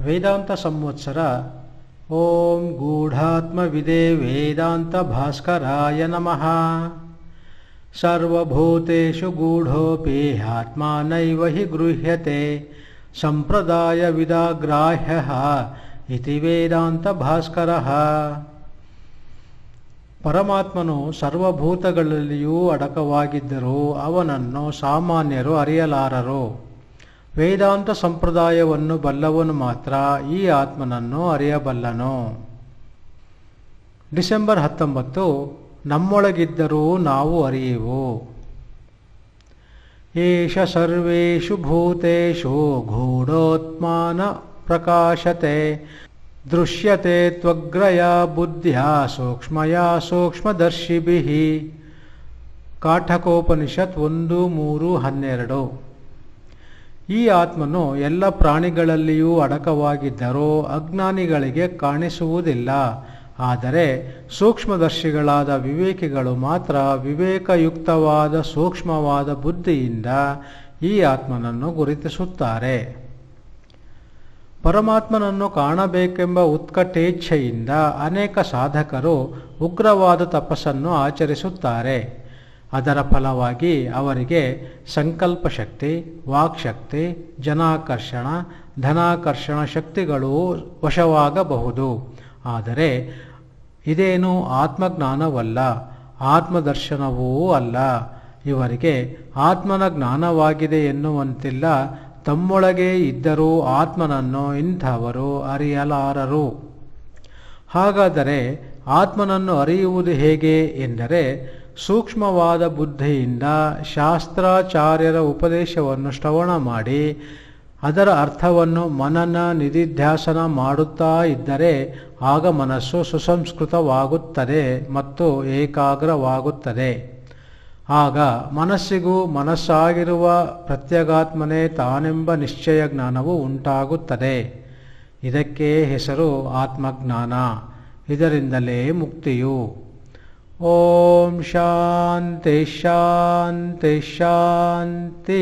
ವೇದಾಂತ ಸಂವತ್ಸರ. ಓಂ ಗೂಢಾತ್ಮವಿದೇ ವೇದಾಂತ ಭಾಸ್ಕರಾಯ ನಮಃ. ಸರ್ವಭೂತೇಷು ಗೂಢೋಪಿ ಆತ್ಮಾನೈವ ಹಿ ಗೃಹ್ಯತೆ ಸಂಪ್ರದಾಯವಿದಾಗ್ರಾಹ್ಯಃ ಇತಿ ವೇದಾಂತ ಭಾಸ್ಕರಃ. ಪರಮಾತ್ಮನು ಸರ್ವಭೂತಗಳಲ್ಲಿಯೂ ಅಡಕವಾಗಿದ್ದರೂ ಅವನನ್ನು ಸಾಮಾನ್ಯರು ಅರಿಯಲಾರರು. ವೇದಾಂತ ಸಂಪ್ರದಾಯವನ್ನು ಬಲ್ಲವನು ಮಾತ್ರ ಈ ಆತ್ಮನನ್ನು ಅರಿಯಬಲ್ಲನು. ಡಿಸೆಂಬರ್ 19. ನಮ್ಮೊಳಗಿದ್ದರೂ ನಾವು ಅರಿಯುವು. ಏಷ ಸರ್ವೇಷು ಭೂತೇಷು ಗೂಢೋತ್ಮಾನ ಪ್ರಕಾಶತೆ ದೃಶ್ಯತೆ ತ್ವಗ್ರಯ ಬುದ್ಧಿಯ ಸೂಕ್ಷ್ಮಯ ಸೂಕ್ಷ್ಮದರ್ಶಿಭಿಃ. ಕಾಠಕೋಪನಿಷತ್ 1:3-12. ಈ ಆತ್ಮನು ಎಲ್ಲ ಪ್ರಾಣಿಗಳಲ್ಲಿಯೂ ಅಡಕವಾಗಿದ್ದರೂ ಅಜ್ಞಾನಿಗಳಿಗೆ ಕಾಣಿಸುವುದಿಲ್ಲ. ಆದರೆ ಸೂಕ್ಷ್ಮದರ್ಶಿಗಳಾದ ವಿವೇಕಿಗಳು ಮಾತ್ರ ವಿವೇಕಯುಕ್ತವಾದ ಸೂಕ್ಷ್ಮವಾದ ಬುದ್ಧಿಯಿಂದ ಈ ಆತ್ಮನನ್ನು ಗುರುತಿಸುತ್ತಾರೆ. ಪರಮಾತ್ಮನನ್ನು ಕಾಣಬೇಕೆಂಬ ಉತ್ಕಟೇಚ್ಛೆಯಿಂದ ಅನೇಕ ಸಾಧಕರು ಉಗ್ರವಾದ ತಪಸ್ಸನ್ನು ಆಚರಿಸುತ್ತಾರೆ. ಅದರ ಫಲವಾಗಿ ಅವರಿಗೆ ಸಂಕಲ್ಪಶಕ್ತಿ, ವಾಕ್ಶಕ್ತಿ, ಜನಾಕರ್ಷಣ, ಧನಾಕರ್ಷಣ ಶಕ್ತಿಗಳು ವಶವಾಗಬಹುದು. ಆದರೆ ಇದೇನು ಆತ್ಮಜ್ಞಾನವಲ್ಲ, ಆತ್ಮದರ್ಶನವೂ ಅಲ್ಲ. ಇವರಿಗೆ ಆತ್ಮನ ಜ್ಞಾನವಾಗಿದೆ ಎನ್ನುವಂತಿಲ್ಲ. ತಮ್ಮೊಳಗೆ ಇದ್ದರೂ ಆತ್ಮನನ್ನು ಇಂಥವರು ಅರಿಯಲಾರರು. ಹಾಗಾದರೆ ಆತ್ಮನನ್ನು ಅರಿಯುವುದು ಹೇಗೆ ಎಂದರೆ, ಸೂಕ್ಷ್ಮವಾದ ಬುದ್ಧಿಯಿಂದ ಶಾಸ್ತ್ರಾಚಾರ್ಯರ ಉಪದೇಶವನ್ನು ಶ್ರವಣ ಮಾಡಿ ಅದರ ಅರ್ಥವನ್ನು ಮನನ ನಿಧಿಧ್ಯಾಸನ ಮಾಡುತ್ತಾ ಇದ್ದರೆ ಆಗ ಮನಸ್ಸು ಸುಸಂಸ್ಕೃತವಾಗುತ್ತದೆ ಮತ್ತು ಏಕಾಗ್ರವಾಗುತ್ತದೆ. ಆಗ ಮನಸ್ಸಿಗೂ ಮನಸ್ಸಾಗಿರುವ ಪ್ರತ್ಯಗಾತ್ಮನೇ ತಾನೆಂಬ ನಿಶ್ಚಯ ಜ್ಞಾನವು ಉಂಟಾಗುತ್ತದೆ. ಇದಕ್ಕೆ ಹೆಸರು ಆತ್ಮಜ್ಞಾನ. ಇದರಿಂದಲೇ ಮುಕ್ತಿಯು. ಓಂ ಶಾಂತಿ ಶಾಂತಿ ಶಾಂತಿ.